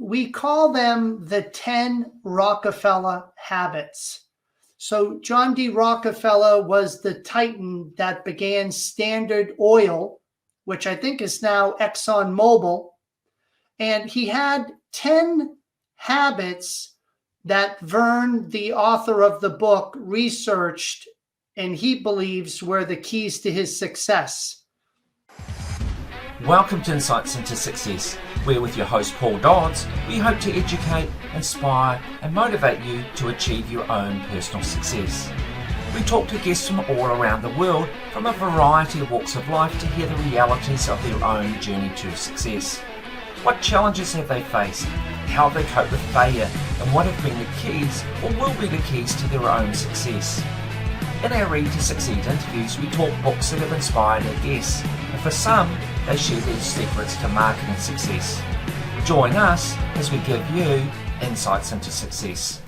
we call them the 10 Rockefeller habits. So John D. Rockefeller was the titan that began Standard Oil, which I think is now ExxonMobil. And he had 10 habits that Vern, the author of the book, researched, and he believes were the keys to his success. Welcome to Insights into Success. We're with your host, Paul Dodds. We hope to educate, inspire, and motivate you to achieve your own personal success. We talk to guests from all around the world from a variety of walks of life to hear the realities of their own journey to success. What challenges have they faced? How have they coped with failure? And what have been the keys or will be the keys to their own success? In our Read to Succeed interviews, we talk books that have inspired our guests, and for some, they share their secrets to marketing success. Join us as we give you insights into success.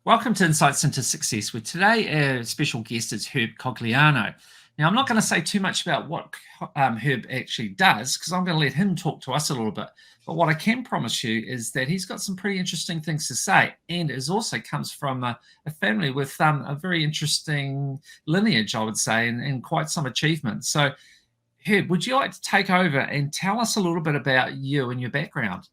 Welcome to Insights into Success, where today our special guest is Herb Cogliano. Now, I'm not going to say too much about what Herb actually does, because I'm going to let him talk to us a little bit. But what I can promise you is that he's got some pretty interesting things to say, and is also comes from a family with a very interesting lineage, I would say, and quite some achievements. So, Herb, would you like to take over and tell us a little bit about you and your background?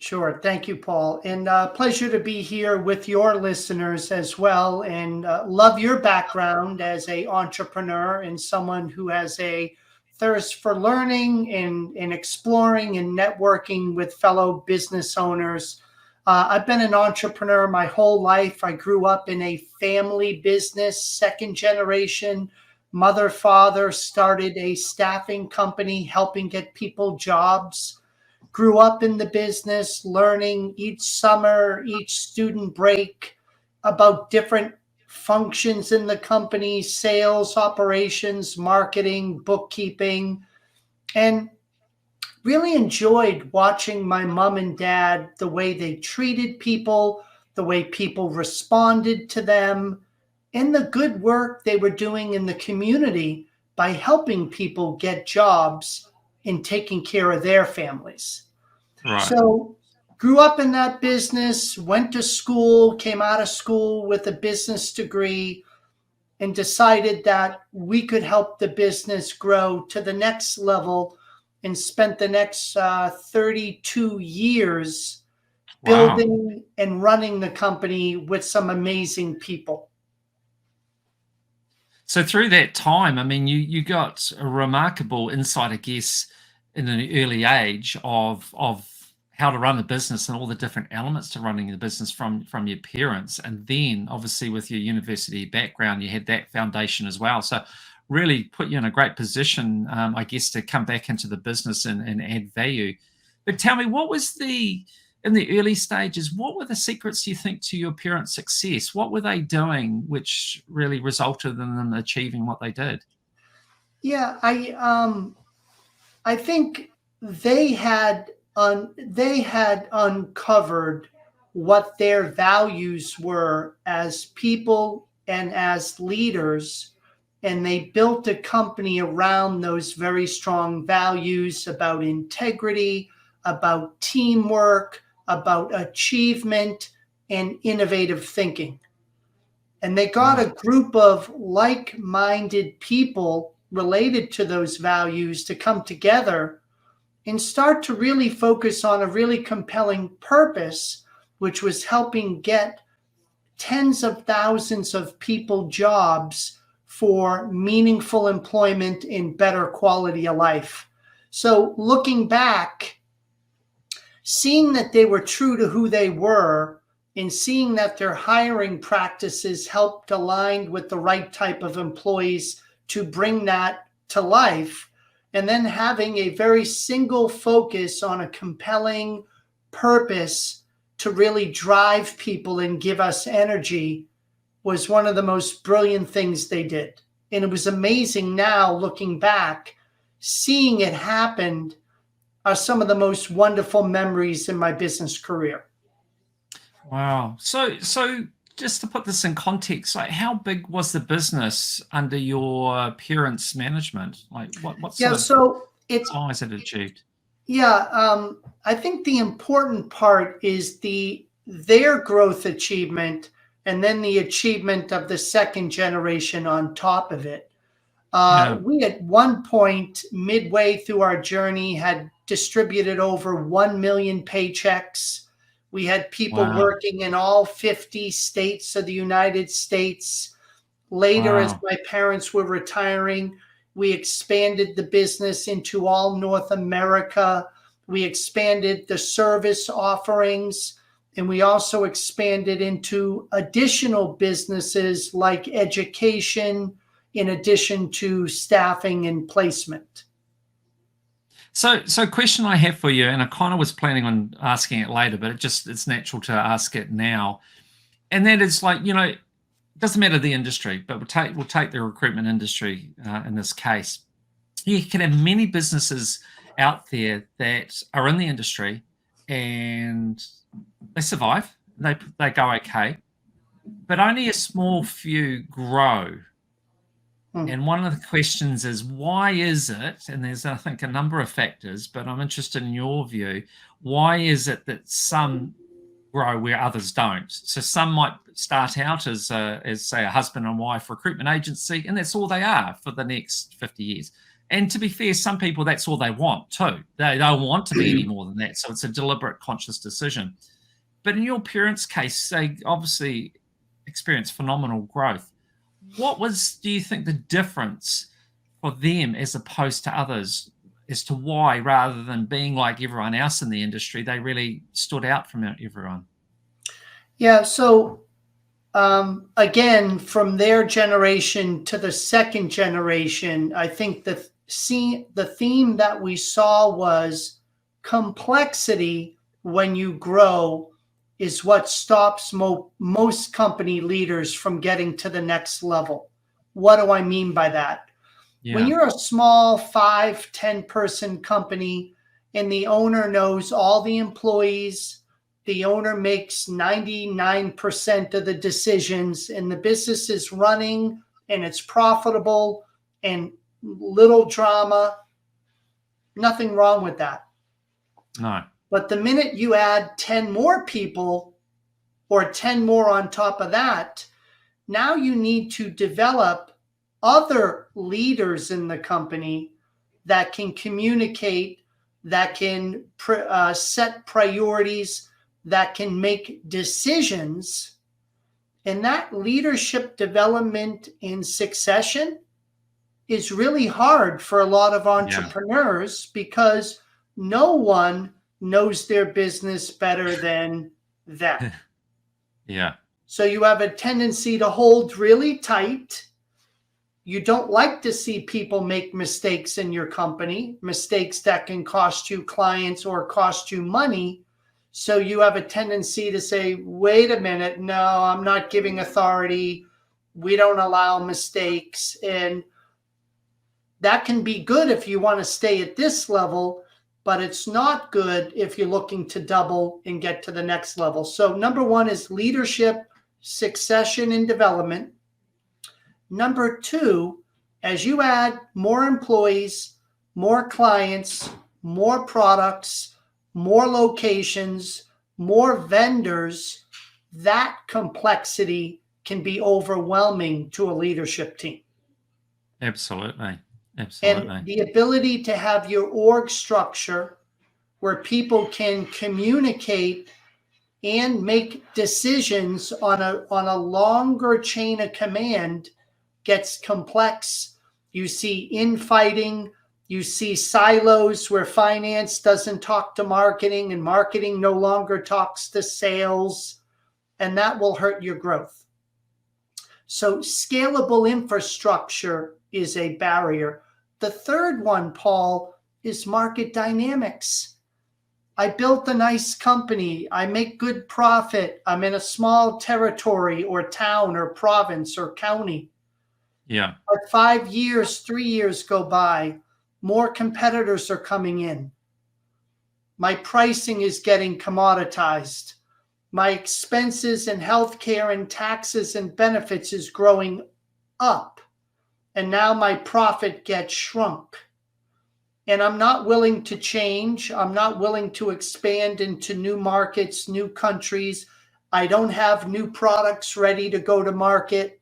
Sure. Thank you, Paul. And pleasure to be here with your listeners as well. And love your background as an entrepreneur and someone who has a thirst for learning and exploring and networking with fellow business owners. I've been an entrepreneur my whole life. I grew up in a family business, second generation. Mother, father started a staffing company helping get people jobs. Grew up in the business, learning each summer, each student break about different functions in the company, sales, operations, marketing, bookkeeping, and really enjoyed watching my mom and dad, the way they treated people, the way people responded to them, and the good work they were doing in the community by helping people get jobs and taking care of their families. Right. So grew up in that business, went to school, came out of school with a business degree, and decided that we could help the business grow to the next level, and spent the next 32 years building and running the company with some amazing people. So through that time, I mean, you got a remarkable insight, I guess, in an early age of how to run a business and all the different elements to running the business from your parents. And then obviously with your university background, you had that foundation as well. So really put you in a great position, I guess, to come back into the business and add value. But tell me, in the early stages, what were the secrets, you think, to your parents' success? What were they doing which really resulted in them achieving what they did? Yeah, I think they had uncovered what their values were as people and as leaders, and they built a company around those very strong values about integrity, about teamwork, about achievement, and innovative thinking. And they got a group of like-minded people related to those values to come together and start to really focus on a really compelling purpose, which was helping get tens of thousands of people jobs for meaningful employment and better quality of life. So looking back, seeing that they were true to who they were, and seeing that their hiring practices helped align with the right type of employees to bring that to life, and then having a very single focus on a compelling purpose to really drive people and give us energy, was one of the most brilliant things they did. And it was amazing now, looking back, seeing it happen are some of the most wonderful memories in my business career. Wow. So just to put this in context, like how big was the business under your parents' management? Like what sort of size had it achieved? Yeah, I think the important part is their growth achievement and then the achievement of the second generation on top of it. We at one point, midway through our journey, had distributed over 1 million paychecks. We had people working in all 50 states of the United States. Later, as my parents were retiring, we expanded the business into all North America. We expanded the service offerings, and we also expanded into additional businesses like education, in addition to staffing and placement. So question I have for you, and I kind of was planning on asking it later, but it's natural to ask it now. And that is like, it doesn't matter the industry, but we'll take the recruitment industry in this case. You can have many businesses out there that are in the industry and they survive, they go okay, but only a small few grow. And one of the questions is, why is it, and there's, I think, a number of factors, but I'm interested in your view, why is it that some grow where others don't? So some might start out as say, a husband and wife recruitment agency, and that's all they are for the next 50 years. And to be fair, some people, that's all they want too. They don't want to be any more than that. So it's a deliberate, conscious decision. But in your parents' case, they obviously experienced phenomenal growth. What was, do you think, the difference for them as opposed to others as to why, rather than being like everyone else in the industry, they really stood out from everyone? Yeah, so again, from their generation to the second generation, I think the theme that we saw was complexity when you grow is what stops most company leaders from getting to the next level. What do I mean by that? Yeah. When you're a small 5-10 person company and the owner knows all the employees, the owner makes 99% of the decisions, and the business is running and it's profitable and little drama, nothing wrong with that. No. But the minute you add 10 more people or 10 more on top of that, now you need to develop other leaders in the company that can communicate, that can set priorities, that can make decisions. And that leadership development in succession is really hard for a lot of entrepreneurs because no one knows their business better than them. Yeah. So you have a tendency to hold really tight. You don't like to see people make mistakes in your company, mistakes that can cost you clients or cost you money. So you have a tendency to say, wait a minute, no, I'm not giving authority. We don't allow mistakes. And that can be good if you want to stay at this level, but it's not good if you're looking to double and get to the next level. So number one is leadership, succession, and development. Number two, as you add more employees, more clients, more products, more locations, more vendors, that complexity can be overwhelming to a leadership team. Absolutely. Absolutely. And the ability to have your org structure where people can communicate and make decisions on a longer chain of command gets complex. You see infighting, you see silos where finance doesn't talk to marketing and marketing no longer talks to sales, and that will hurt your growth. So scalable infrastructure is a barrier. The third one, Paul, is market dynamics. I built a nice company. I make good profit. I'm in a small territory or town or province or county. Yeah. But 5 years, 3 years go by. More competitors are coming in. My pricing is getting commoditized. My expenses in healthcare and taxes and benefits is growing up. And now my profit gets shrunk. and I'm not willing to change. I'm not willing to expand into new markets, new countries. I don't have new products ready to go to market.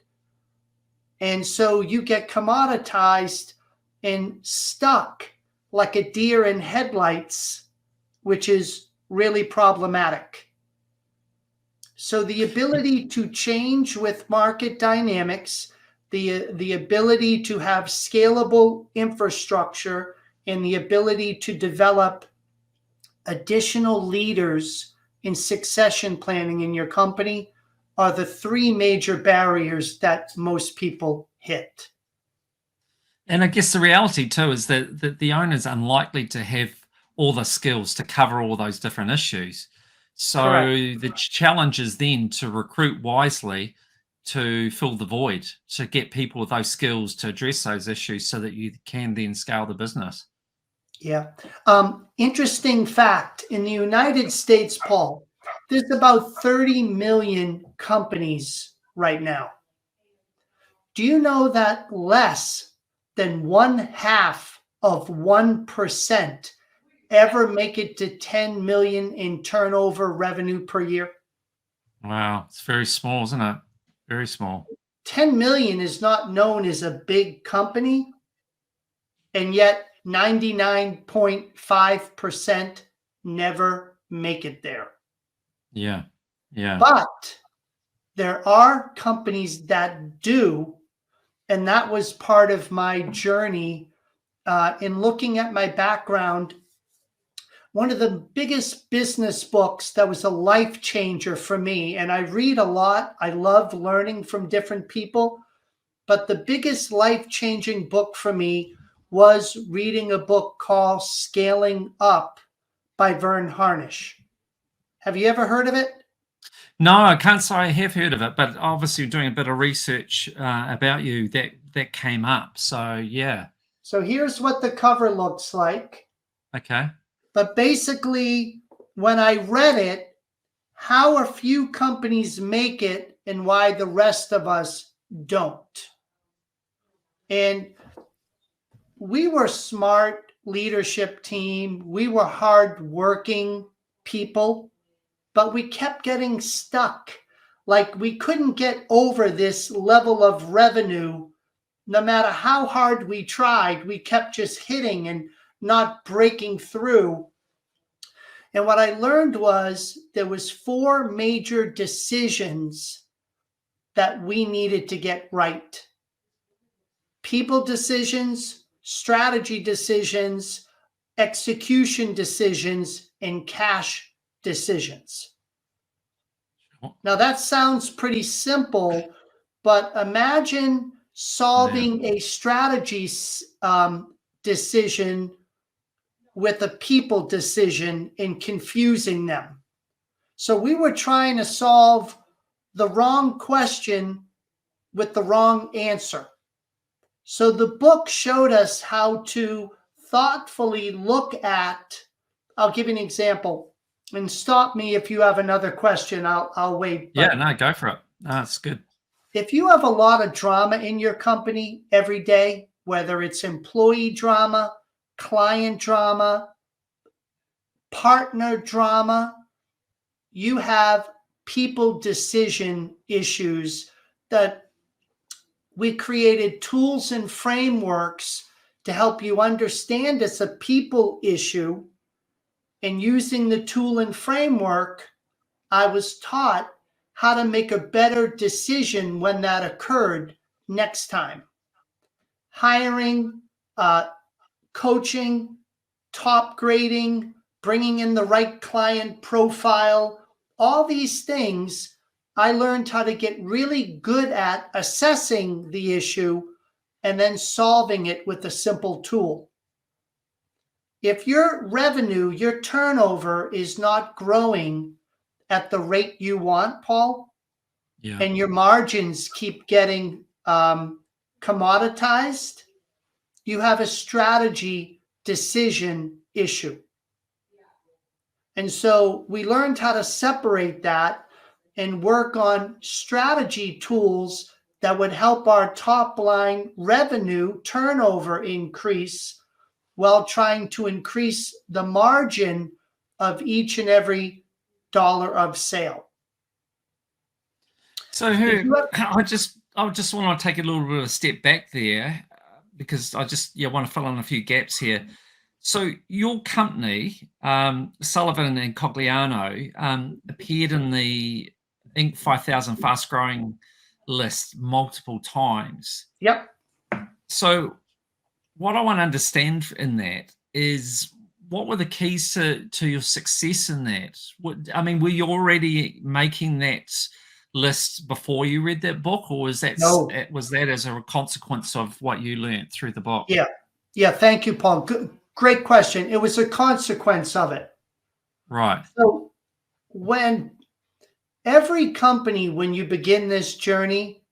And so you get commoditized and stuck like a deer in headlights, which is really problematic. So the ability to change with market dynamics, the ability to have scalable infrastructure, and the ability to develop additional leaders in succession planning in your company are the three major barriers that most people hit. And I guess the reality too is that the owner's unlikely to have all the skills to cover all those different issues. So Correct. the challenge is then to recruit wisely to fill the void, to get people with those skills to address those issues so that you can then scale the business. Yeah. Interesting fact, in the United States, Paul, there's about 30 million companies right now. Do you know that less than 0.5% ever make it to 10 million in turnover revenue per year? Wow, it's very small, isn't it? Very small. 10 million is not known as a big company, and yet 99.5% never make it there. Yeah. Yeah. But there are companies that do, and that was part of my journey in looking at my background. One of the biggest business books that was a life changer for me, and I read a lot. I love learning from different people, but the biggest life-changing book for me was reading a book called Scaling Up by Vern Harnish. Have you ever heard of it? No, I can't say I have heard of it, but obviously doing a bit of research about you, that came up. So yeah. So here's what the cover looks like. Okay. But basically, when I read it, how a few companies make it and why the rest of us don't. And we were smart leadership team. We were hardworking people, but we kept getting stuck. Like we couldn't get over this level of revenue. No matter how hard we tried, we kept just hitting and not breaking through. And what I learned was there was 4 major decisions that we needed to get right. People decisions, strategy decisions, execution decisions, and cash decisions. Now that sounds pretty simple, but imagine solving a strategy decision with a people decision and confusing them. So we were trying to solve the wrong question with the wrong answer. So the book showed us how to thoughtfully look at, I'll give you an example, and stop me if you have another question. I'll wait. Yeah, no, go for it. No, that's good. If you have a lot of drama in your company every day, whether it's employee drama, client drama, partner drama, you have people decision issues that we created tools and frameworks to help you understand it's a people issue. And using the tool and framework, I was taught how to make a better decision when that occurred next time. Hiring, coaching, top grading, bringing in the right client profile, all these things, I learned how to get really good at assessing the issue and then solving it with a simple tool. If your revenue, your turnover is not growing at the rate you want, Paul, and your margins keep getting commoditized, you have a strategy decision issue. And so we learned how to separate that and work on strategy tools that would help our top line revenue turnover increase while trying to increase the margin of each and every dollar of sale. So Herb, I just want to take a little bit of a step back there because I just want to fill in a few gaps here. So your company, Sullivan and Cogliano, appeared in the Inc. 5000 fast growing list multiple times. Yep. So what I want to understand in that is, what were the keys to your success in that? Were you already making that list before you read that book, or was that as a consequence of what you learned through the book? Yeah. Thank you, Paul. Great question. It was a consequence of it. Right. So when every company, when you begin this journey,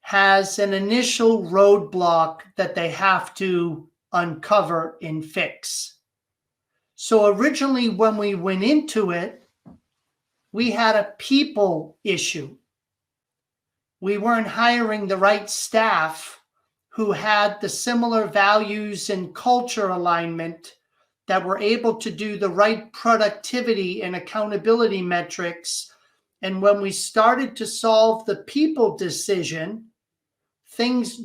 has an initial roadblock that they have to uncover and fix. So originally, when we went into it, we had a people issue. We weren't hiring the right staff who had the similar values and culture alignment that were able to do the right productivity and accountability metrics. And when we started to solve the people decision,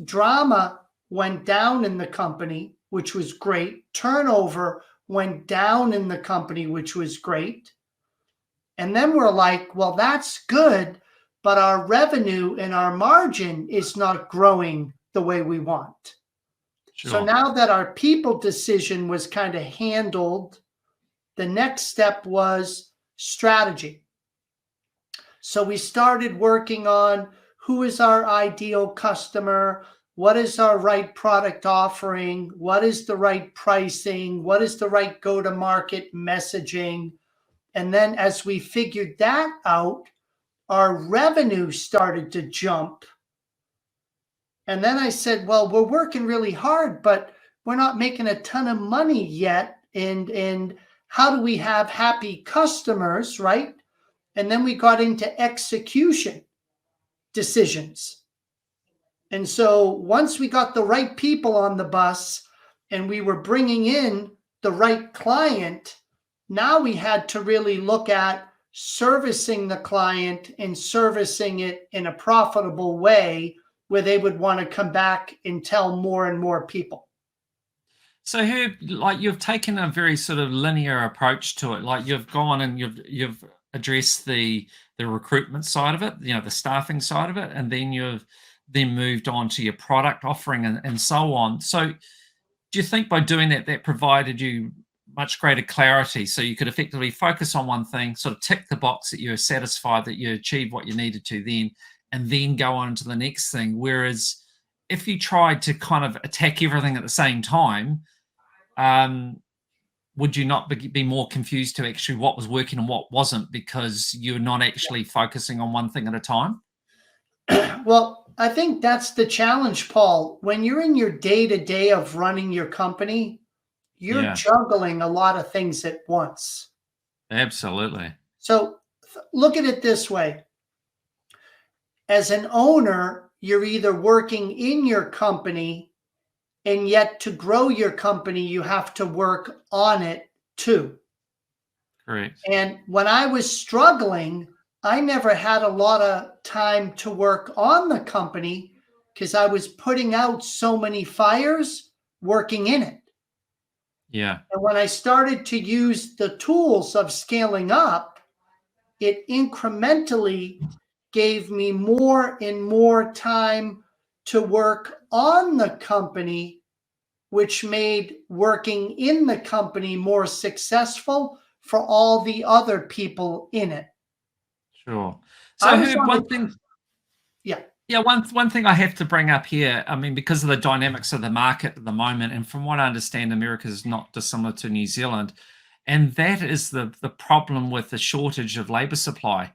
drama went down in the company, which was great. Turnover went down in the company, which was great. And then we're like, well, that's good, but our revenue and our margin is not growing the way we want. Sure. So now that our people decision was kind of handled, the next step was strategy. So we started working on who is our ideal customer, what is our right product offering, what is the right pricing, what is the right go-to-market messaging. And then as we figured that out, our revenue started to jump. And then I said, well, we're working really hard, but we're not making a ton of money yet. And how do we have happy customers, right? And then we got into execution decisions. And so once we got the right people on the bus and we were bringing in the right client, now we had to really look at servicing the client and servicing it in a profitable way where they would want to come back and tell more and more people. So Herb, like, you've taken a very sort of linear approach to it. Like, you've gone and you've addressed the recruitment side of it, the staffing side of it, and then you've moved on to your product offering and so on. So do you think by doing that provided you much greater clarity, so you could effectively focus on one thing, sort of tick the box that you're satisfied that you achieved what you needed to then, and then go on to the next thing? Whereas if you tried to kind of attack everything at the same time, would you not be more confused to actually what was working and what wasn't, because you're not actually focusing on one thing at a time? Well, I think that's the challenge, Paul. When you're in your day-to-day of running your company, you're juggling a lot of things at once. Absolutely. So look at it this way. As an owner, you're either working in your company, and yet to grow your company, you have to work on it too. Great. And when I was struggling, I never had a lot of time to work on the company because I was putting out so many fires working in it. Yeah. And when I started to use the tools of scaling up, it incrementally gave me more and more time to work on the company, which made working in the company more successful for all the other people in it. Sure. So I heard one thing. Yeah, one thing I have to bring up here, I mean, because of the dynamics of the market at the moment, and from what I understand, America is not dissimilar to New Zealand, and that is the problem with the shortage of labor supply.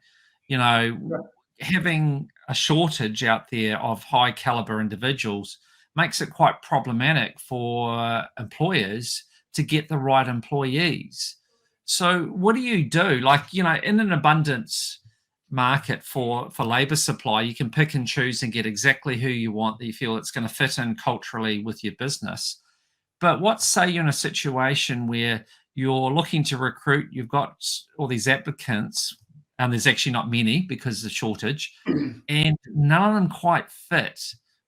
Having a shortage out there of high caliber individuals makes it quite problematic for employers to get the right employees. So what do you do? Like, in an abundance market for labor supply, you can pick and choose and get exactly who you want that you feel it's going to fit in culturally with your business. But what say you're in a situation where you're looking to recruit, you've got all these applicants, and there's actually not many because of the shortage, and none of them quite fit,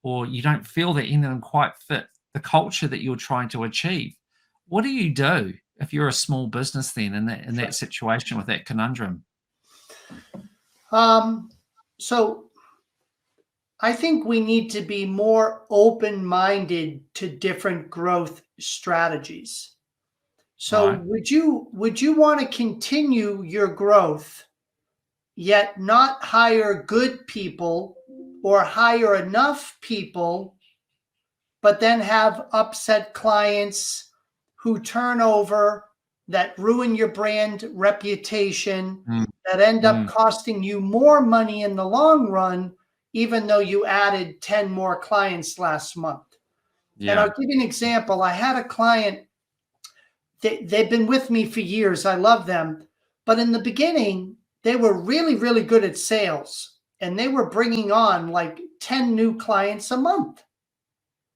or you don't feel that any of them quite fit the culture that you're trying to achieve. What do you do if you're a small business then in that situation with that conundrum? So I think we need to be more open-minded to different growth strategies. So Right. would you want to continue your growth yet not hire good people or hire enough people, but then have upset clients who turn over, that ruin your brand reputation, Mm, that end up mm, costing you more money in the long run, even though you added 10 more clients last month? And I'll yeah. give you an example. I had a client, they've been with me for years. I love them. But in the beginning, they were really, really good at sales. And they were bringing on like 10 new clients a month.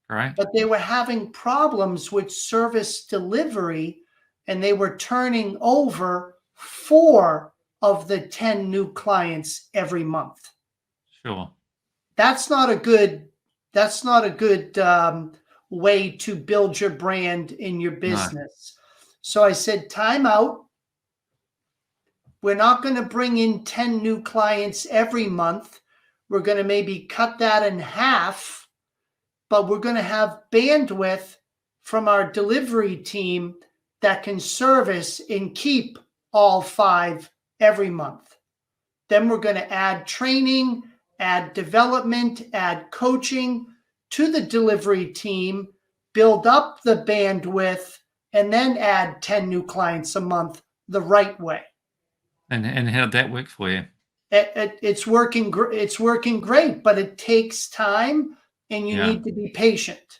Right. But they were having problems with service delivery, and they were turning over 4 of the 10 new clients every month. Sure. That's not a good way to build your brand in your No. business. So I said, time out. We're not going to bring in 10 new clients every month. We're going to maybe cut that in half, but we're going to have bandwidth from our delivery team that can service and keep all 5 every month. Then we're going to add training, add development, add coaching to the delivery team, build up the bandwidth, and then add 10 new clients a month the right way. And how did that work for you? It's working great, but it takes time, and you Yeah. need to be patient.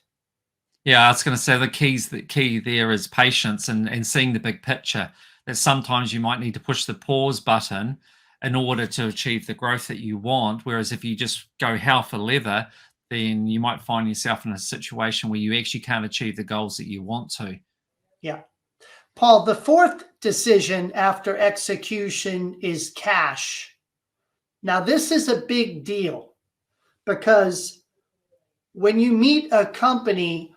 Yeah, I was going to say the key there is patience and seeing the big picture. That sometimes you might need to push the pause button in order to achieve the growth that you want. Whereas if you just go hell for leather, then you might find yourself in a situation where you actually can't achieve the goals that you want to. Yeah. Paul, the fourth decision after execution is cash. Now, this is a big deal because when you meet a company,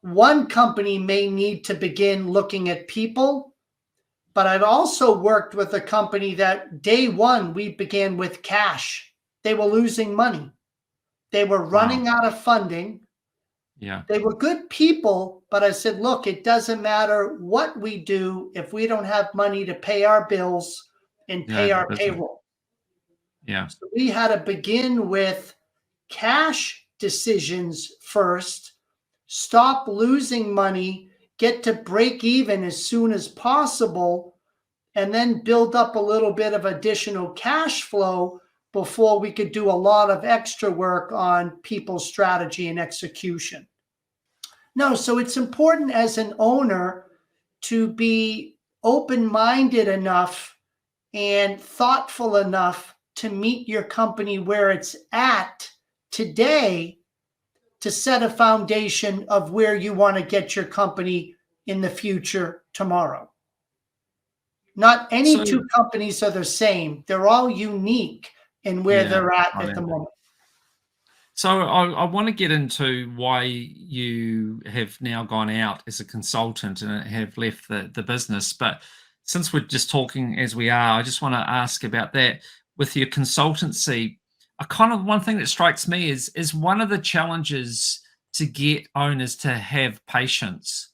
one company may need to begin looking at people, but I've also worked with a company that day one, we began with cash. They were losing money. They were Wow. running out of funding. Yeah. They were good people, but I said, look, it doesn't matter what we do if we don't have money to pay our bills and Yeah. pay The our business. payroll. Yeah. So we had to begin with cash decisions first, stop losing money, get to break even as soon as possible, and then build up a little bit of additional cash flow before we could do a lot of extra work on people strategy and execution. No, so it's important as an owner to be open-minded enough and thoughtful enough to meet your company where it's at today to set a foundation of where you want to get your company in the future tomorrow. Not any So two companies are the same. They're all unique in where yeah. they're at I the know. moment. So I want to get into why you have now gone out as a consultant and have left the business. But since we're just talking as we are, I just want to ask about that. With your consultancy, a kind of one thing that strikes me is one of the challenges to get owners to have patience,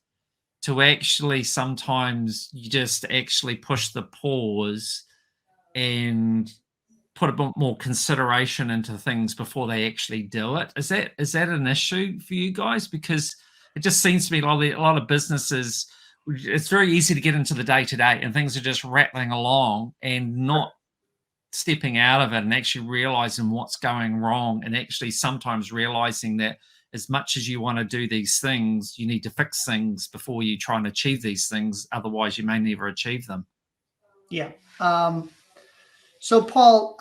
to actually sometimes you just actually push the pause and put a bit more consideration into things before they actually do it. Is that an issue for you guys? Because it just seems to me a lot of businesses, it's very easy to get into the day to day and things are just rattling along and not stepping out of it and actually realizing what's going wrong, and actually sometimes realizing that as much as you want to do these things, you need to fix things before you try and achieve these things. Otherwise, you may never achieve them. Yeah. So Paul,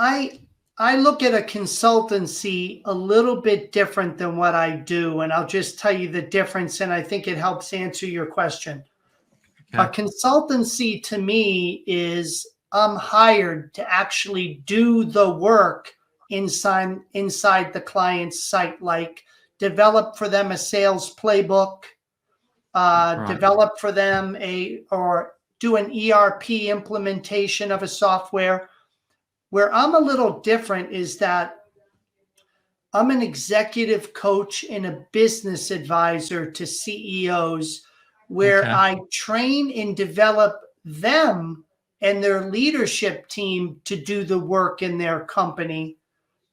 I look at a consultancy a little bit different than what I do, and I'll just tell you the difference, and I think it helps answer your question. Okay. A consultancy to me is I'm hired to actually do the work inside the client's site, like develop for them a sales playbook, Right. develop for them or do an ERP implementation of a software. Where I'm a little different is that I'm an executive coach and a business advisor to CEOs, where Okay. I train and develop them and their leadership team to do the work in their company,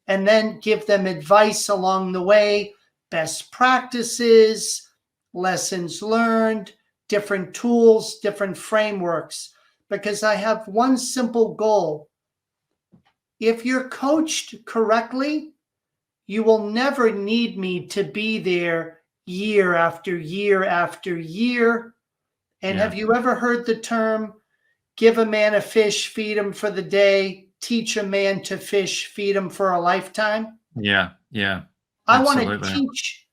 and then give them advice along the way, best practices, lessons learned, different tools, different frameworks, because I have one simple goal. If you're coached correctly, you will never need me to be there year after year after year. And Yeah. have you ever heard the term, give a man a fish, feed him for the day, teach a man to fish, feed him for a lifetime? Yeah. Yeah. I want to Absolutely. teach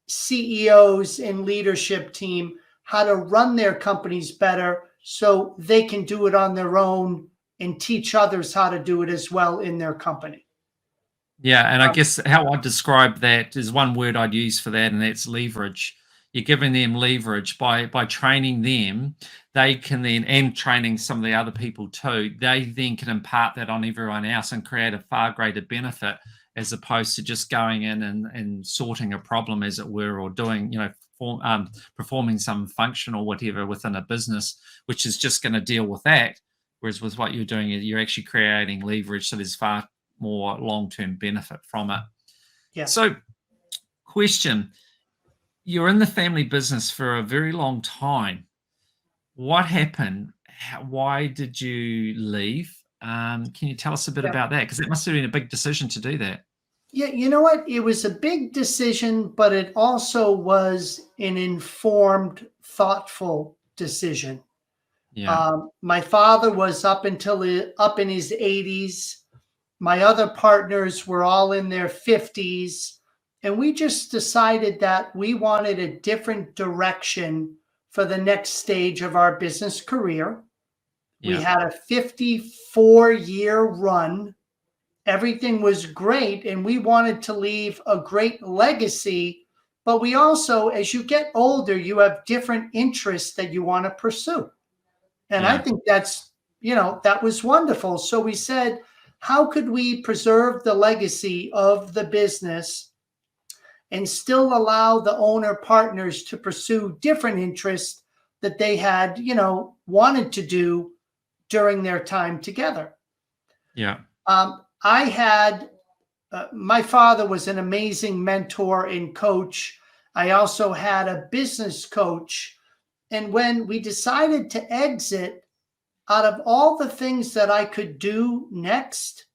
CEOs and leadership team how to run their companies better so they can do it on their own and teach others how to do it as well in their company. Yeah, and I Um, guess how I'd describe that is one word I'd use for that, and that's leverage. You're giving them leverage by training them. They can then, and training some of the other people too, they then can impart that on everyone else and create a far greater benefit, as opposed to just going in and sorting a problem, as it were, or doing, performing some function or whatever within a business, which is just going to deal with that. Whereas with what you're doing, you're actually creating leverage, so there's far more long-term benefit from it. yeah. So, question: you're in the family business for a very long time. What happened? Why did you leave? Can you tell us a bit Yeah. about that? Because it must have been a big decision to do that. Yeah, you know what? It was a big decision, but it also was an informed, thoughtful decision. Yeah. My father was up in his 80s. My other partners were all in their 50s. And we just decided that we wanted a different direction for the next stage of our business career. We Yeah. had a 54-year run. Everything was great, and we wanted to leave a great legacy. But we also, as you get older, you have different interests that you want to pursue. And I Yeah. think that was wonderful. So we said, how could we preserve the legacy of the business and still allow the owner partners to pursue different interests that they had, wanted to do during their time together? Yeah. I had, my father was an amazing mentor and coach. I also had a business coach. And when we decided to exit, out of all the things that I could do next,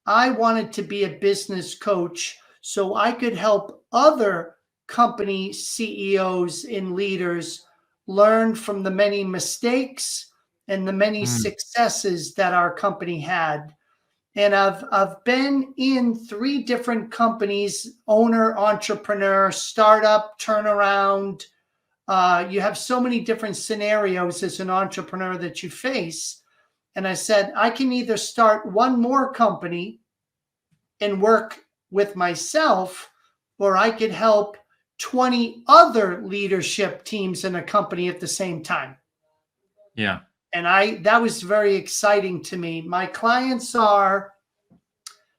I wanted to be a business coach so I could help other company CEOs and leaders learn from the many mistakes and the many successes that our company had. And I've been in 3 different companies: owner, entrepreneur, startup, turnaround. You have so many different scenarios as an entrepreneur that you face. And I said, I can either start one more company and work with myself, or I could help 20 other leadership teams in a company at the same time. Yeah. And that was very exciting to me. My clients are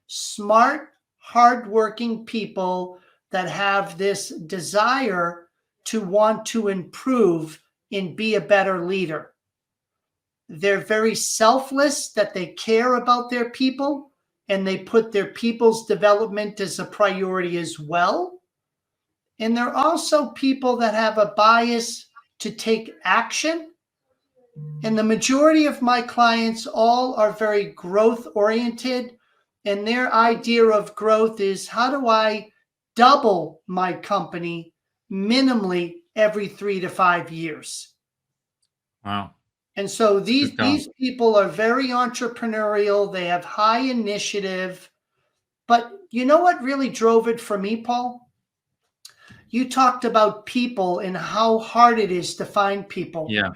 smart, hardworking people that have this desire to want to improve and be a better leader. They're very selfless, that they care about their people, and they put their people's development as a priority as well. And they're also people that have a bias to take action. And the majority of my clients all are very growth oriented. And their idea of growth is, how do I double my company minimally every 3 to 5 years? Wow. And so Good goal. these people are very entrepreneurial. They have high initiative. But you know what really drove it for me, Paul? You talked about people and how hard it is to find people. Yeah.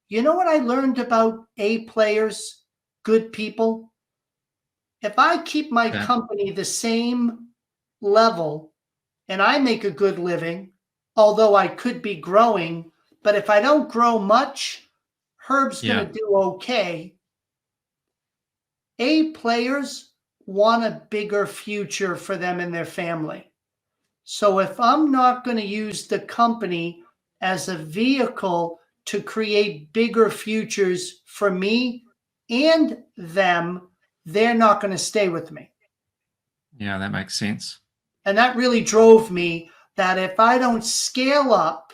You know what I learned about A players, good people? If I keep my company the same level and I make a good living, although I could be growing, but if I don't grow much, Herb's going to do okay. A players want a bigger future for them and their family. So if I'm not going to use the company as a vehicle to create bigger futures for me and them, they're not going to stay with me. Yeah, that makes sense. And that really drove me that if I don't scale up,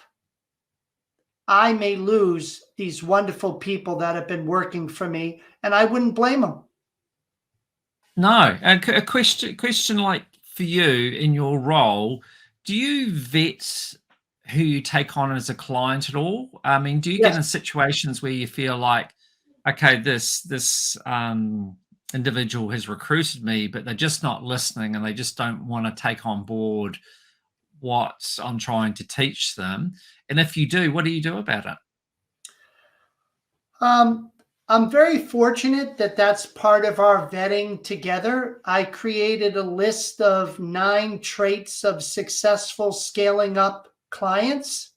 I may lose these wonderful people that have been working for me, and I wouldn't blame them. No, a question like for you in your role, do you vet who you take on as a client at all? I mean, do you get in situations where you feel like, okay, this individual has recruited me, but they're just not listening and they just don't want to take on board what I'm trying to teach them? And if you do, what do you do about it? I'm very fortunate that that's part of our vetting together. I created a list of 9 traits of successful scaling up clients,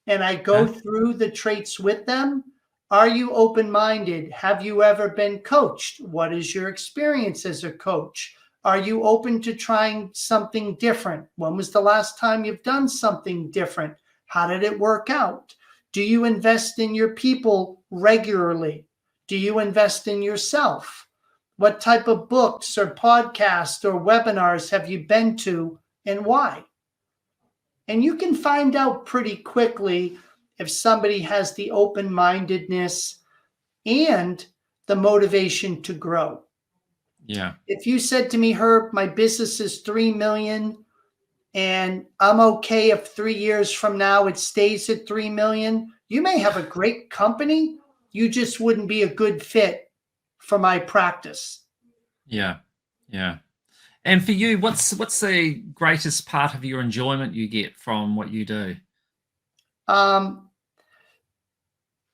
and I go through the traits with them. Are you open-minded? Have you ever been coached? What is your experience as a coach? Are you open to trying something different? When was the last time you've done something different? How did it work out? Do you invest in your people regularly? Do you invest in yourself? What type of books or podcasts or webinars have you been to and why? And you can find out pretty quickly if somebody has the open-mindedness and the motivation to grow. Yeah. If you said to me, Herb, my business is 3 million and I'm okay if 3 years from now it stays at 3 million, you may have a great company. You just wouldn't be a good fit for my practice. Yeah. Yeah. And for you, what's the greatest part of your enjoyment you get from what you do?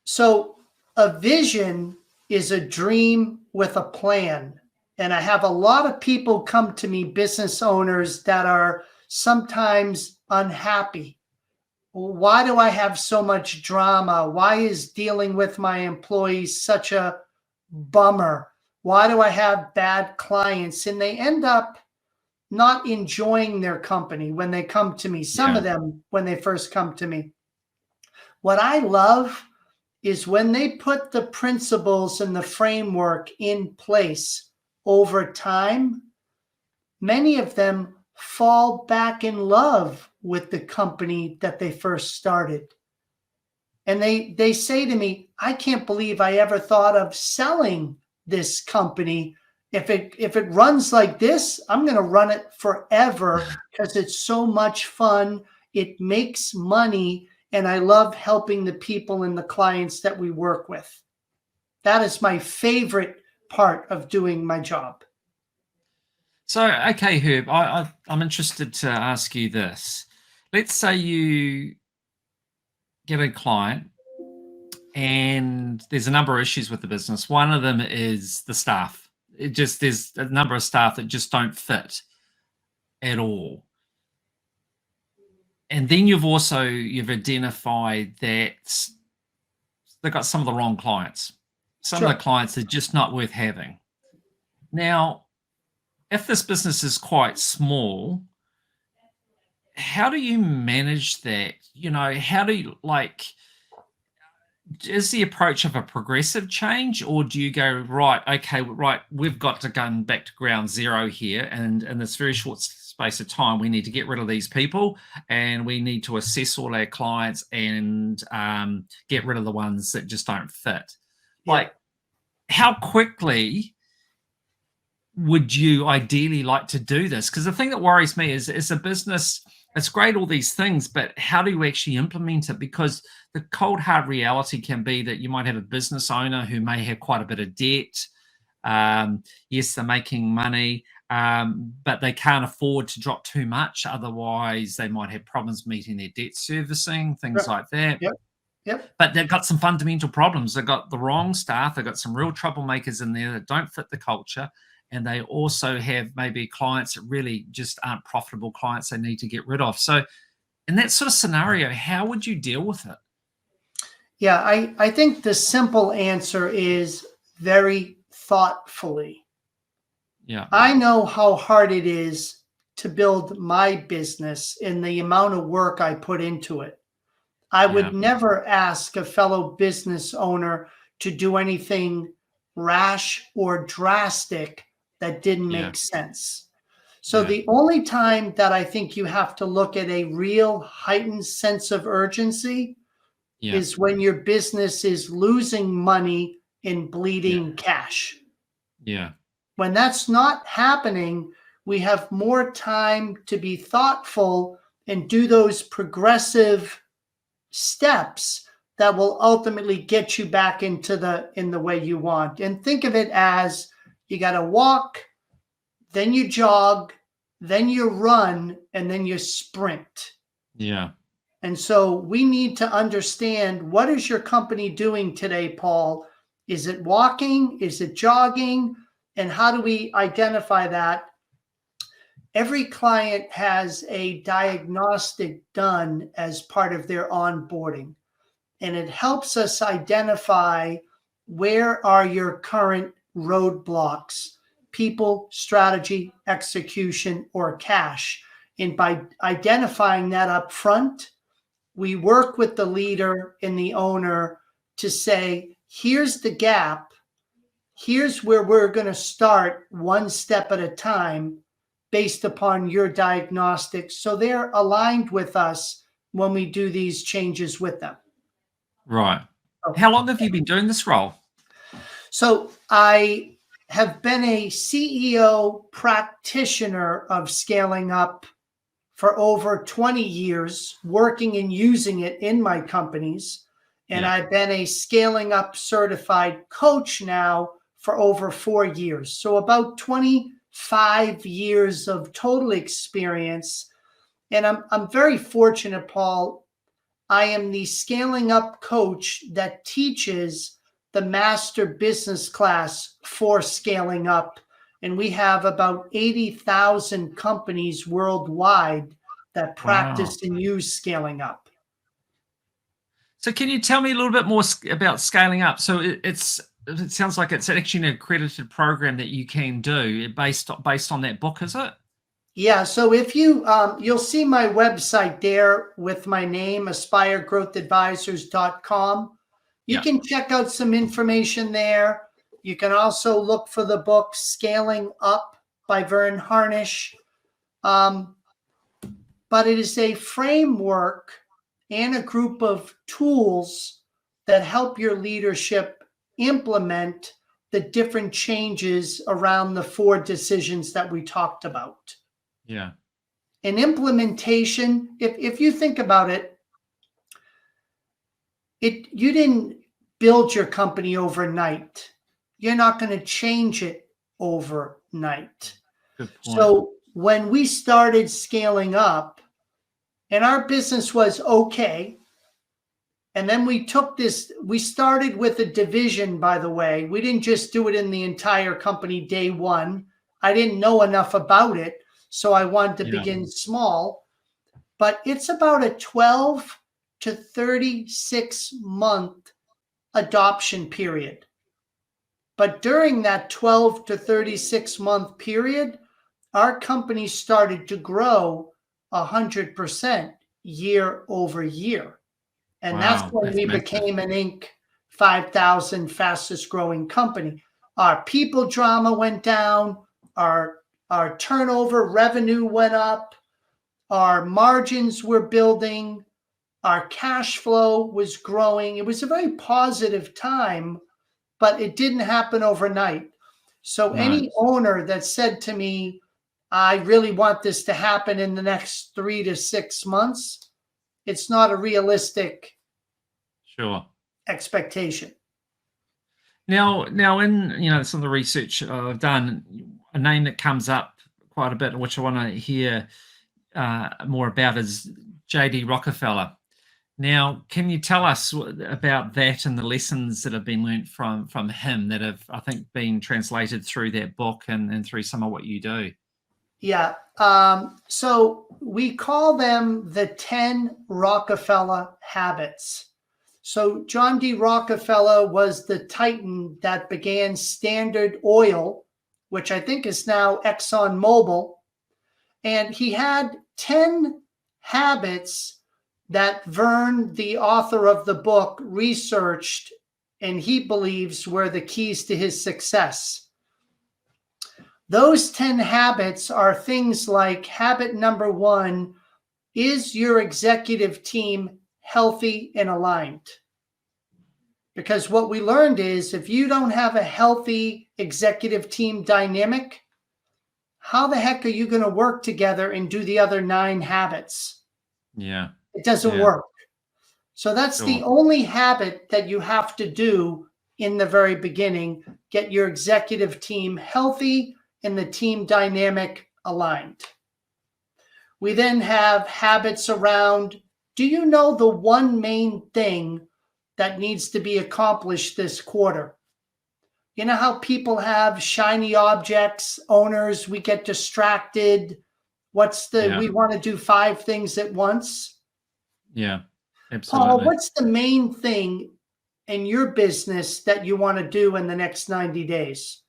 So a vision is a dream with a plan. And I have a lot of people come to me, business owners that are sometimes unhappy. Why do I have so much drama? Why is dealing with my employees such a bummer? Why do I have bad clients? And they end up not enjoying their company when they come to me. Some of them, when they first come to me. What I love is when they put the principles and the framework in place over time, many of them fall back in love with the company that they first started. And they say to me, I can't believe I ever thought of selling this company. If it runs like this, I'm going to run it forever because it's so much fun. It makes money. And I love helping the people and the clients that we work with. That is my favorite part of doing my job. So, okay, Herb, I'm interested to ask you this. Let's say you get a client and there's a number of issues with the business. One of them is the staff. There's a number of staff that just don't fit at all. And then you've identified that they've got some of the wrong clients. Some of the clients are just not worth having. Now, if this business is quite small, how do you manage that? How do you is the approach of a progressive change, or do you go, right, we've got to go back to ground zero here, and in this very short space of time, we need to get rid of these people and we need to assess all our clients and get rid of the ones that just don't fit? How quickly would you ideally like to do this? Because the thing that worries me is a business, it's great, all these things, but how do you actually implement it? Because the cold hard reality can be that you might have a business owner who may have quite a bit of debt. Yes, they're making money, but they can't afford to drop too much. Otherwise, they might have problems meeting their debt servicing, things like that. Yep. Yep. But they've got some fundamental problems. They've got the wrong staff. They've got some real troublemakers in there that don't fit the culture. And they also have maybe clients that really just aren't profitable clients they need to get rid of. So in that sort of scenario, how would you deal with it? Yeah, I think the simple answer is very thoughtfully. Yeah. I know how hard it is to build my business and the amount of work I put into it. I would never ask a fellow business owner to do anything rash or drastic that didn't make sense. So the only time that I think you have to look at a real heightened sense of urgency is when your business is losing money and bleeding cash. Yeah. When that's not happening, we have more time to be thoughtful and do those progressive steps that will ultimately get you back into the way you want. And think of it as you got to walk, then you jog, then you run, and then you sprint. Yeah. And so we need to understand, what is your company doing today, Paul? Is it walking? Is it jogging? And how do we identify that? Every client has a diagnostic done as part of their onboarding, and it helps us identify where are your current roadblocks: people, strategy, execution, or cash. And by identifying that up front, we work with the leader and the owner to say, here's the gap. Here's where we're going to start one step at a time based upon your diagnostics. So they're aligned with us when we do these changes with them. Right. How long have you been doing this role? So I have been a CEO practitioner of scaling up for over 20 years, working and using it in my companies. And I've been a scaling up certified coach now for over 4 years. So about 25 years of total experience. And I'm very fortunate, Paul. I am the scaling up coach that teaches the master business class for scaling up. And we have about 80,000 companies worldwide that practice and use scaling up. So can you tell me a little bit more about scaling up? So it sounds like it's actually an accredited program that you can do based on that book, is it? Yeah. So if you, you'll see my website there with my name, aspiregrowthadvisors.com. You can check out some information there. You can also look for the book Scaling Up by Vern Harnish. But it is a framework and a group of tools that help your leadership implement the different changes around the 4 decisions that we talked about. Yeah. In implementation, if you think about it, you didn't build your company overnight. You're not going to change it overnight. Good point. So when we started scaling up, and our business was okay, and then we took this, we started with a division, by the way. We didn't just do it in the entire company day one. I didn't know enough about it, so I wanted to begin small. But it's about a 12 to 36 month adoption period. But during that 12 to 36 month period, our company started to grow 100% year over year. And that's when we became an Inc. 5,000 fastest growing company. Our people drama went down, our turnover revenue went up, our margins were building, our cash flow was growing. It was a very positive time, but it didn't happen overnight. So any owner that said to me, I really want this to happen in the next 3 to 6 months, it's not a realistic expectation. Now, in some of the research I've done, a name that comes up quite a bit, which I want to hear more about, is JD Rockefeller. Now, can you tell us about that and the lessons that have been learned from him that have, I think, been translated through that book and through some of what you do? Yeah. So we call them the 10 Rockefeller habits. So John D. Rockefeller was the titan that began Standard Oil, which I think is now ExxonMobil. And he had 10 habits that Vern, the author of the book, researched, and he believes were the keys to his success. Those 10 habits are things like habit number 1, is your executive team healthy and aligned? Because what we learned is if you don't have a healthy executive team dynamic, how the heck are you going to work together and do the other 9 habits? Yeah. It doesn't work. So that's the only habit that you have to do in the very beginning. Get your executive team healthy and the team dynamic aligned. We then have habits around, do you know the one main thing that needs to be accomplished this quarter? You know how people have shiny objects, owners, we get distracted. We want to do 5 things at once. Yeah, absolutely. Paul, what's the main thing in your business that you want to do in the next 90 days?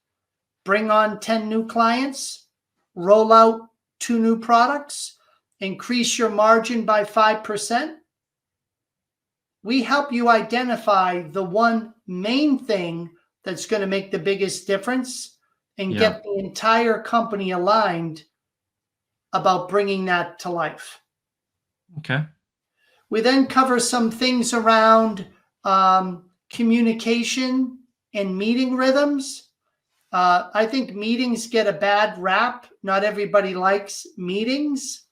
Bring on 10 new clients, roll out 2 new products, increase your margin by 5%. We help you identify the one main thing that's going to make the biggest difference and get the entire company aligned about bringing that to life. Okay. We then cover some things around communication and meeting rhythms. I think meetings get a bad rap. Not everybody likes meetings,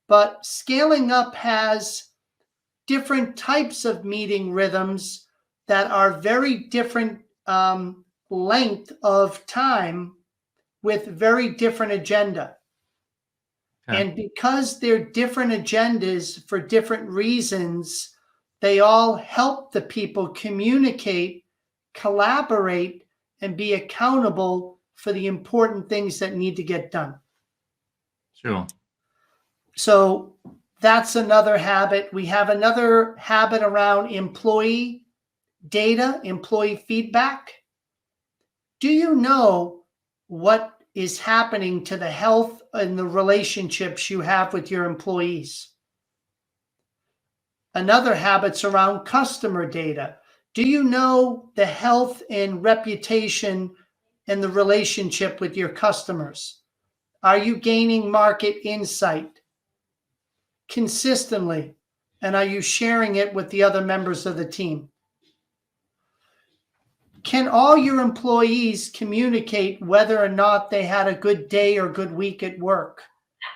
but scaling up has different types of meeting rhythms that are very different length of time with very different agenda. Okay. And because they're different agendas for different reasons, they all help the people communicate, collaborate, and be accountable for the important things that need to get done. Sure. So that's another habit. We have another habit around employee data, employee feedback. Do you know what is happening to the health and the relationships you have with your employees? Another habit's around customer data. Do you know the health and reputation and the relationship with your customers? Are you gaining market insight consistently? And are you sharing it with the other members of the team? Can all your employees communicate whether or not they had a good day or good week at work?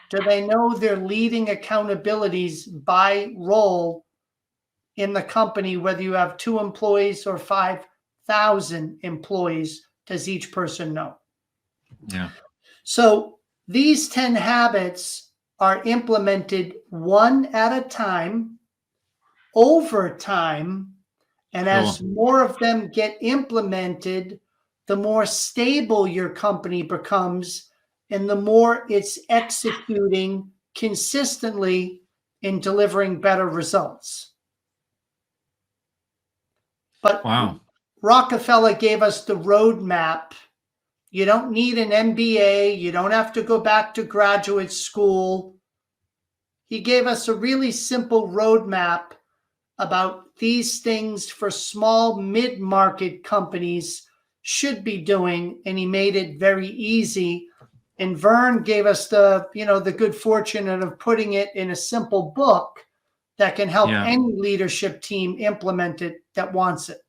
Do they know their leading accountabilities by role in the company, whether you have 2 employees or 5,000 employees? Does each person know? Yeah. So these 10 habits are implemented one at a time, over time. And as more of them get implemented, the more stable your company becomes and the more it's executing consistently in delivering better results. But Rockefeller gave us the roadmap. You don't need an MBA. You don't have to go back to graduate school. He gave us a really simple roadmap about these things for small mid-market companies should be doing, and he made it very easy. And Vern gave us the good fortune of putting it in a simple book that can help any leadership team implement it that wants it.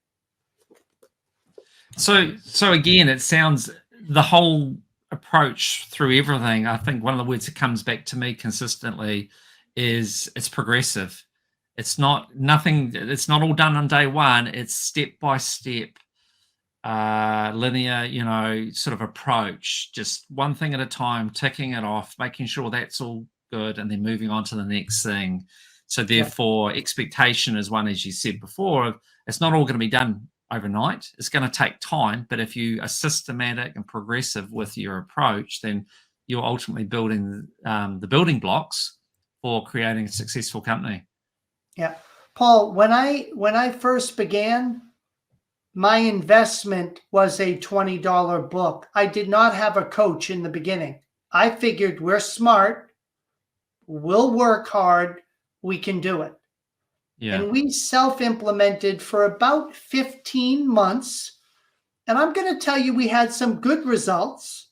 So again, it sounds the whole approach through everything, I think one of the words that comes back to me consistently is it's progressive. It's not all done on day one. It's step by step, linear, sort of approach, just one thing at a time, ticking it off, making sure that's all good, and then moving on to the next thing. So therefore, expectation is one, as you said before, it's not all going to be done overnight. It's going to take time, but if you are systematic and progressive with your approach, then you're ultimately building the building blocks for creating a successful company. Yeah. Paul, when I first began, my investment was a $20 book. I did not have a coach in the beginning. I figured we're smart, we'll work hard, we can do it. Yeah. And we self-implemented for about 15 months. And I'm going to tell you, we had some good results.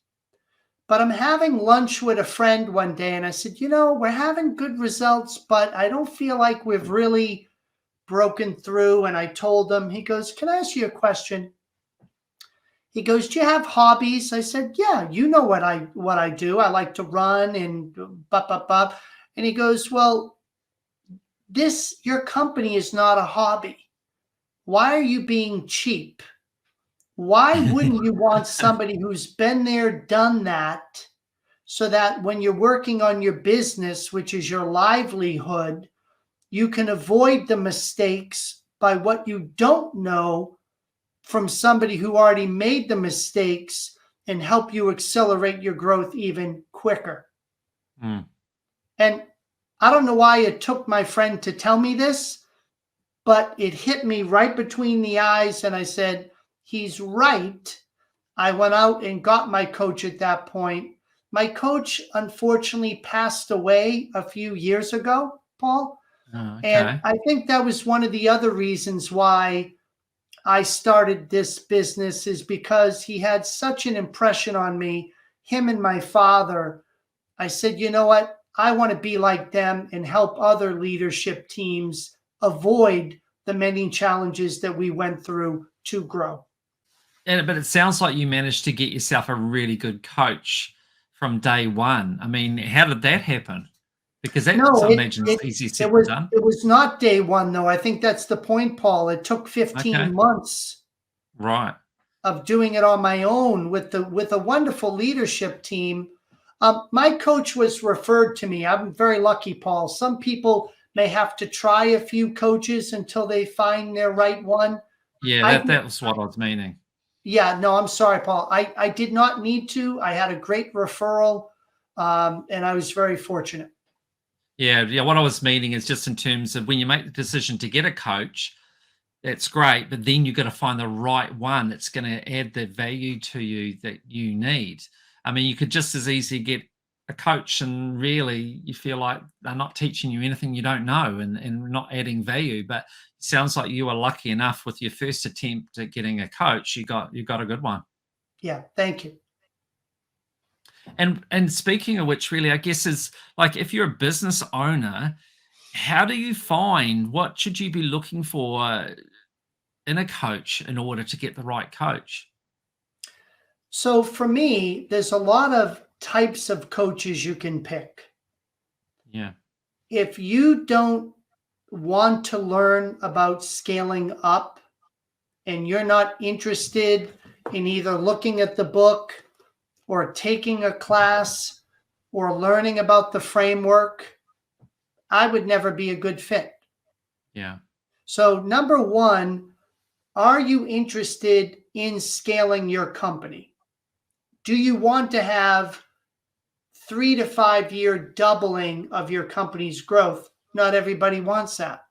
But I'm having lunch with a friend one day, and I said, we're having good results, but I don't feel like we've really broken through. And I told him, he goes, can I ask you a question? He goes, do you have hobbies? I said, yeah, you know what I do. I like to run and blah. And he goes, well, your company is not a hobby. Why are you being cheap? Why wouldn't you want somebody who's been there, done that, so that when you're working on your business, which is your livelihood, you can avoid the mistakes by what you don't know from somebody who already made the mistakes and help you accelerate your growth even quicker. And I don't know why it took my friend to tell me this, but it hit me right between the eyes, and I said, he's right. I went out and got my coach at that point. My coach, unfortunately, passed away a few years ago, Paul. Oh, okay. And I think that was one of the other reasons why I started this business, is because he had such an impression on me, him and my father. I said, you know what? I want to be like them and help other leadership teams avoid the many challenges that we went through to grow. But it sounds like you managed to get yourself a really good coach from day one. I mean, how did that happen? Because I imagine it's easy said than done. It was not day one, though. I think that's the point, Paul. It took 15 months, right, of doing it on my own with a wonderful leadership team. My coach was referred to me. I'm very lucky, Paul. Some people may have to try a few coaches until they find their right one. Yeah, that was what I was meaning. Yeah, no, I'm sorry, Paul. I did not need to. I had a great referral, and I was very fortunate. Yeah. What I was meaning is just in terms of when you make the decision to get a coach, that's great, but then you've got to find the right one that's going to add the value to you that you need. I mean, you could just as easily get a coach and really you feel like they're not teaching you anything you don't know and not adding value. But it sounds like you were lucky enough with your first attempt at getting a coach. You got a good one. Yeah, thank you. And speaking of which, really, I guess is like, if you're a business owner, how do you find, what should you be looking for in a coach in order to get the right coach? So for me, there's a lot of types of coaches you can pick. Yeah. If you don't want to learn about scaling up and you're not interested in either looking at the book or taking a class or learning about the framework, I would never be a good fit. Yeah. So number one, are you interested in scaling your company? Do you want to have 3 to 5 year doubling of your company's growth? Not everybody wants that.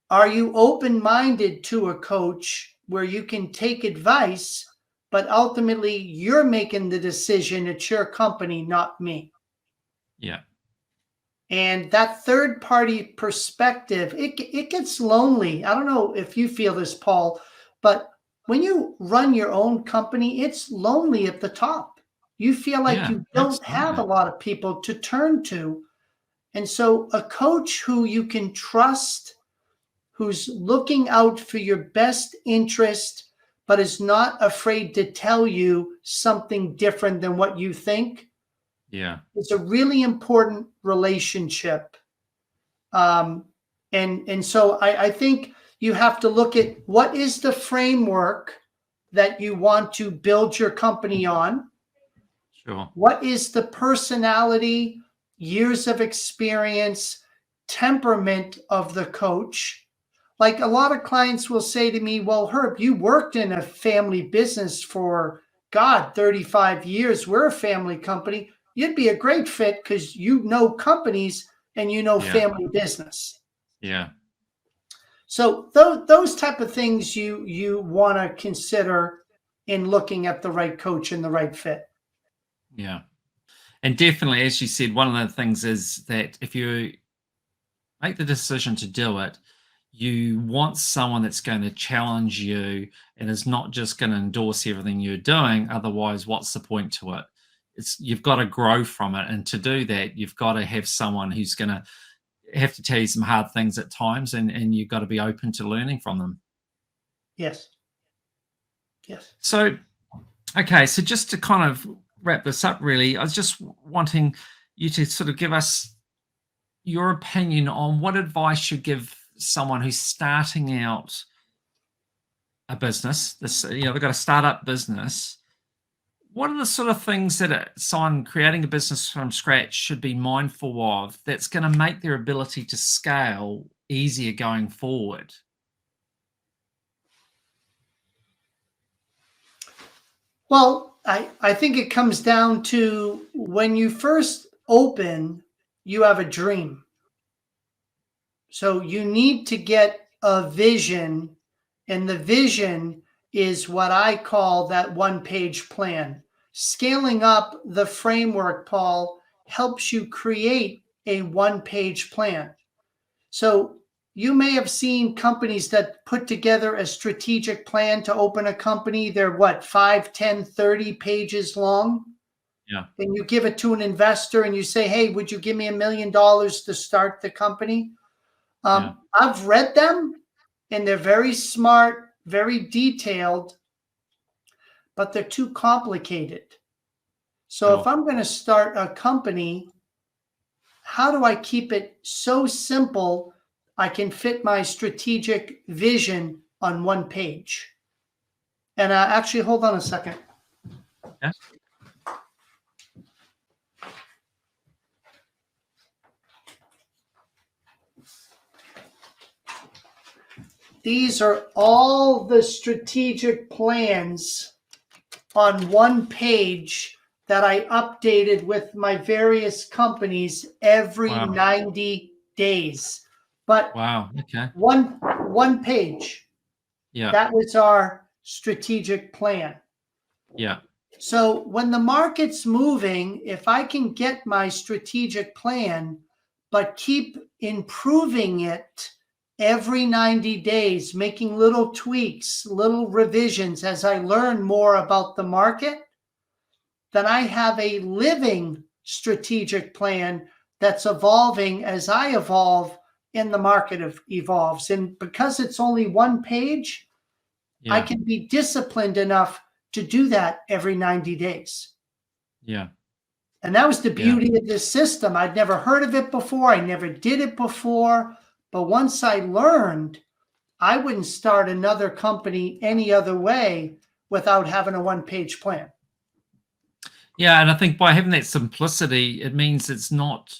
Are you open-minded to a coach where you can take advice, but ultimately you're making the decision? It's your company, not me. Yeah. And that third party perspective, it gets lonely. I don't know if you feel this, Paul, but when you run your own company, it's lonely at the top. You feel like you don't have a lot of people to turn to. And so a coach who you can trust, who's looking out for your best interest, but is not afraid to tell you something different than what you think. Yeah. It's a really important relationship. And so I think you have to look at what is the framework that you want to build your company on. Sure. What is the personality, years of experience, temperament of the coach? Like a lot of clients will say to me, well, Herb, you worked in a family business for, God, 35 years. We're a family company. You'd be a great fit because you know companies and you know family business. Yeah. So those type of things you want to consider in looking at the right coach and the right fit. Yeah. And definitely, as you said, one of the things is that if you make the decision to do it, you want someone that's going to challenge you and is not just going to endorse everything you're doing. Otherwise, what's the point to it? You've got to grow from it. And to do that, you've got to have someone who's going to have to tell you some hard things at times, and you've got to be open to learning from them. Yes. Yes. So, okay. So just to kind of wrap this up, really, I was just wanting you to sort of give us your opinion on what advice you give someone who's starting out a business. They've got a startup business. What are the sort of things that someone creating a business from scratch should be mindful of that's going to make their ability to scale easier going forward? Well, I think it comes down to when you first open, you have a dream. So you need to get a vision, and the vision is what I call that one-page plan. Scaling up the framework, Paul, helps you create a one-page plan. So you may have seen companies that put together a strategic plan to open a company. They're 5, 10, 30 pages long. Yeah. And you give it to an investor and you say, hey, would you give me $1 million to start the company? I've read them and they're very smart, very detailed, but they're too complicated. So if I'm going to start a company, how do I keep it so simple I can fit my strategic vision on one page? And actually, hold on a second. Yeah. These are all the strategic plans on one page that I updated with my various companies every 90 days. But okay. One page. Yeah. That was our strategic plan. Yeah. So when the market's moving, if I can get my strategic plan, but keep improving it every 90 days, making little tweaks, little revisions as I learn more about the market, then I have a living strategic plan that's evolving as I evolve and the market evolves. And because it's only one page, I can be disciplined enough to do that every 90 days. Yeah. And that was the beauty of this system. I'd never heard of it before. I never did it before. But once I learned, I wouldn't start another company any other way without having a one-page plan. Yeah, and I think by having that simplicity, it means it's not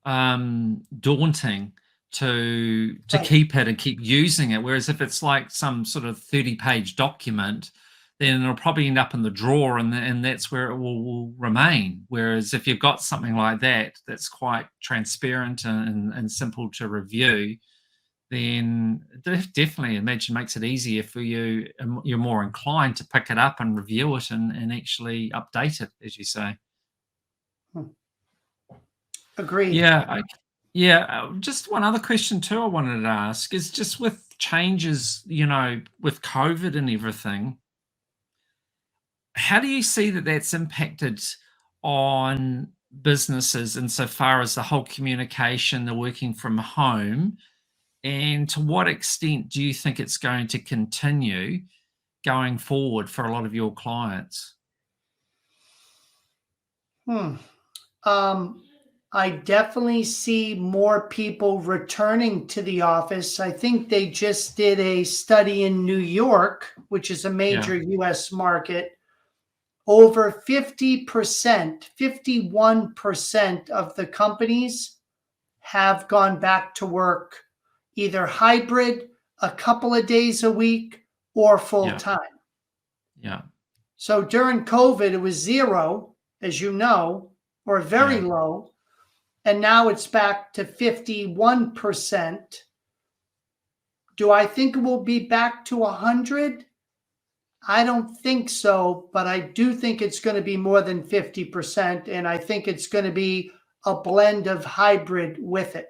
daunting to keep it and keep using it. Whereas if it's like some sort of 30-page document, then it'll probably end up in the drawer, and that's where it will remain. Whereas if you've got something like that that's quite transparent and simple to review, then definitely imagine makes it easier for you. You're more inclined to pick it up and review it and actually update it, as you say. Agreed. Yeah. Just one other question too I wanted to ask is just with changes, with COVID and everything, how do you see that that's impacted on businesses insofar as the whole communication, the working from home, and to what extent do you think it's going to continue? going forward for a lot of your clients? I definitely see more people returning to the office. I think they just did a study in New York, which is a major US market. Over 50%, 51% of the companies have gone back to work, either hybrid, a couple of days a week, or full time. Yeah. So during COVID, it was zero, as you know, or very low. And now it's back to 51%. Do I think it will be back to 100? I don't think so, but I do think it's going to be more than 50%. And I think it's going to be a blend of hybrid with it.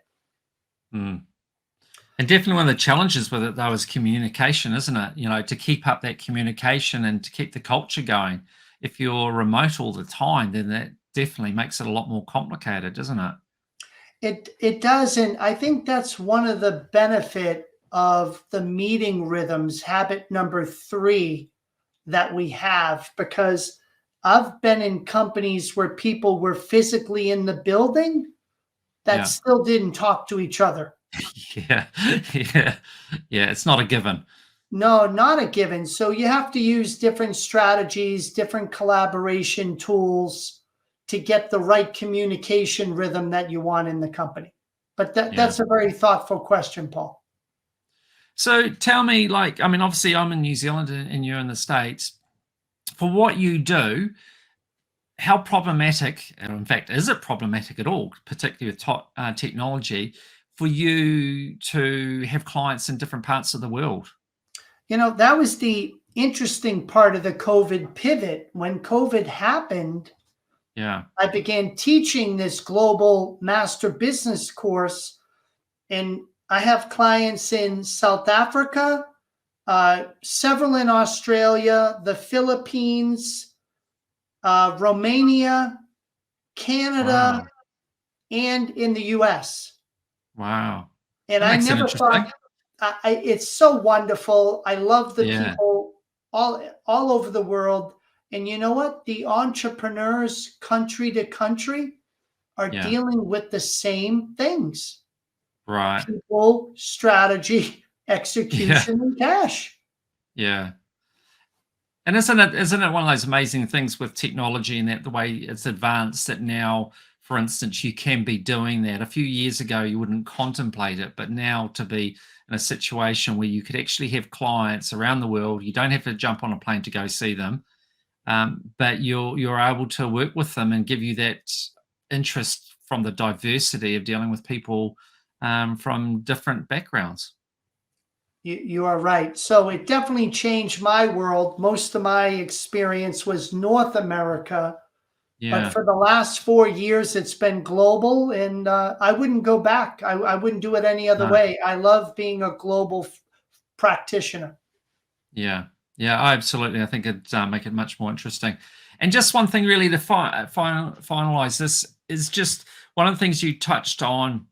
Mm. And definitely one of the challenges with it, though, is communication, isn't it? You know, to keep up that communication and to keep the culture going. If you're remote all the time, then that definitely makes it a lot more complicated, doesn't it? It does. And I think that's one of the benefit of the meeting rhythms, habit number 3 that we have, because I've been in companies where people were physically in the building that still didn't talk to each other. Yeah. It's not a given. No, not a given. So you have to use different strategies, different collaboration tools to get the right communication rhythm that you want in the company. But that's a very thoughtful question, Paul. So tell me, like, I mean, obviously I'm in New Zealand and you're in the States. For what you do, how problematic, and in fact, is it problematic at all, particularly with technology, for you to have clients in different parts of the world? You know, that was the interesting part of the COVID pivot. When COVID happened, I began teaching this global master business course, and I have clients in South Africa, several in Australia, the Philippines, Romania, Canada, and in the US. Wow. And I never thought, it's so wonderful. I love the people all over the world. And you know what? The entrepreneurs, country to country, are dealing with the same things. Right. People, strategy, execution, and cash. Yeah. And isn't it one of those amazing things with technology and that the way it's advanced that now, for instance, you can be doing that. A few years ago, you wouldn't contemplate it, but now to be in a situation where you could actually have clients around the world, you don't have to jump on a plane to go see them, but you're able to work with them and give you that interest from the diversity of dealing with people from different backgrounds. You are right. So it definitely changed my world. Most of my experience was North America. But for the last 4 years, it's been global, and I wouldn't go back. I wouldn't do it any other way. I love being a global practitioner. Yeah, absolutely. I think it'd make it much more interesting. And just one thing really to finalize this is just one of the things you touched on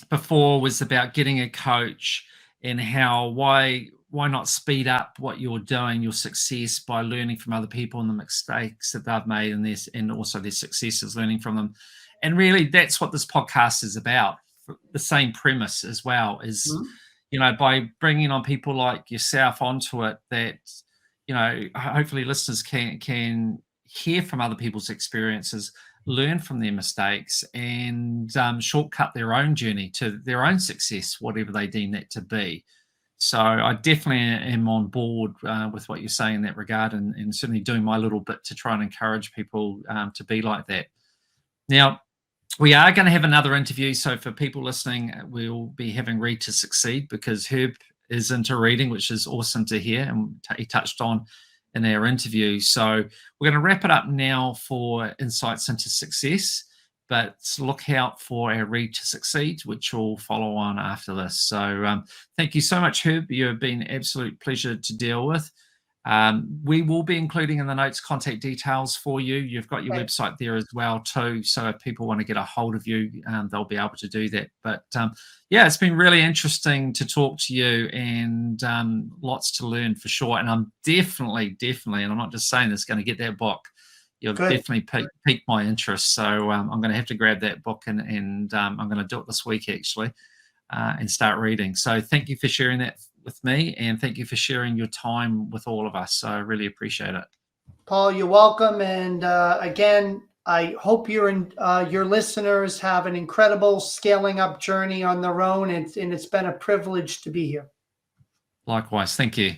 before was about getting a coach and how why not speed up what you're doing, your success, by learning from other people and the mistakes that they've made and also their successes, learning from them. And really that's what this podcast is about. The same premise as well is, you know, by bringing on people like yourself onto it, that, you know, hopefully listeners can hear from other people's experiences, learn from their mistakes, and shortcut their own journey to their own success, whatever they deem that to be. So I definitely am on board with what you're saying in that regard, and certainly doing my little bit to try and encourage people to be like that. Now, we are going to have another interview. So for people listening, we'll be having Read to Succeed, because Herb is into reading, which is awesome to hear, and he touched on in our interview. So we're going to wrap it up now for Insights into Success, but look out for our Read to Succeed, which will follow on after this. So thank you so much, Herb. You've been an absolute pleasure to deal with. We will be including in the notes contact details for you. You've got your Right. website there as well too. So if people want to get a hold of you, they'll be able to do that. But yeah, it's been really interesting to talk to you, and lots to learn for sure. And I'm definitely, and I'm not just saying this, going to get that book. You've Good. definitely piqued my interest. So I'm going to have to grab that book, and I'm going to do it this week actually, and start reading. So thank you for sharing that with me, and thank you for sharing your time with all of us. So I really appreciate it. Paul, you're welcome. And again, I hope your listeners have an incredible scaling up journey on their own. And it's been a privilege to be here. Likewise. Thank you.